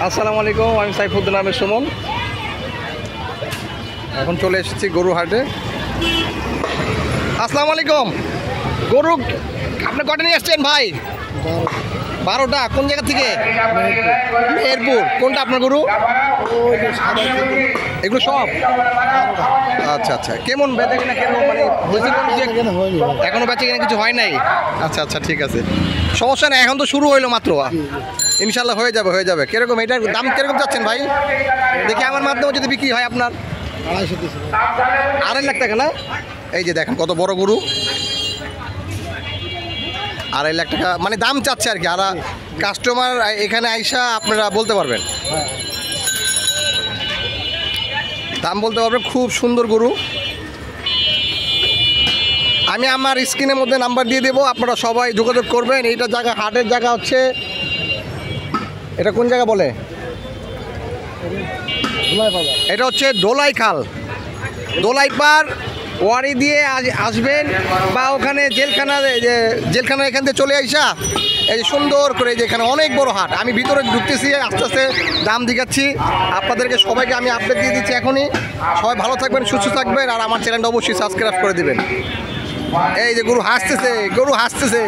আসসালামু আলাইকুম, আমি সাইফুদ্দিন আহমেদ সুমন। এখন চলে এসেছি গরু হাটে। আসসালামু আলাইকুম। গরু আপনি কটা নিয়ে এসছেন ভাই? 12টা। কোন জায়গা থেকে? মেহেরপুর। কোনটা আপনার গরু? এগুলো সব? আচ্ছা আচ্ছা। কেমন বেচা কিনা কেমন, মানে এখনো বেচা কিনা কিছু হয় নাই? আচ্ছা আচ্ছা, ঠিক আছে, সমস্যা নেই। এখন তো শুরু হইলো মাত্র, ইনশাল্লাহ হয়ে যাবে হয়ে যাবে। কিরকম এটার দাম কিরকম চাচ্ছেন ভাই? দেখি আমার মাধ্যমে যদি বিক্রি হয় আপনার। 2.5 লাখ টাকা না? এই যে দেখেন কত বড় গরু, 2.5 লাখ টাকা মানে দাম চাচ্ছে আর কি। আর কাস্টমার এখানে আইসা আপনারা বলতে পারবেন, দাম বলতে পারবেন। খুব সুন্দর গরু। আমি আমার স্ক্রিনের মধ্যে নাম্বার দিয়ে দেবো, আপনারা সবাই যোগাযোগ করবেন। এইটা জায়গা, হাটের জায়গা হচ্ছে, এটা কোন জায়গা বলে? এটা হচ্ছে দোলাই খাল, দোলাই পার ওয়ারি দিয়ে আসবেন, বা ওখানে জেলখানা এখান থেকে চলে আইসা এই সুন্দর করে, যে এখানে অনেক বড় হাট। আমি ভিতরে ঢুকতেছি, আস্তে আস্তে দাম দেখাচ্ছি আপনাদেরকে, সবাইকে আমি আপডেট দিয়ে দিচ্ছি এখনই। সবাই ভালো থাকবেন, সুস্থ থাকবেন, আর আমার চ্যানেলটা অবশ্যই সাবস্ক্রাইব করে দিবেন। এই যে গরু হাসতেছে, গরু হাসতেছে।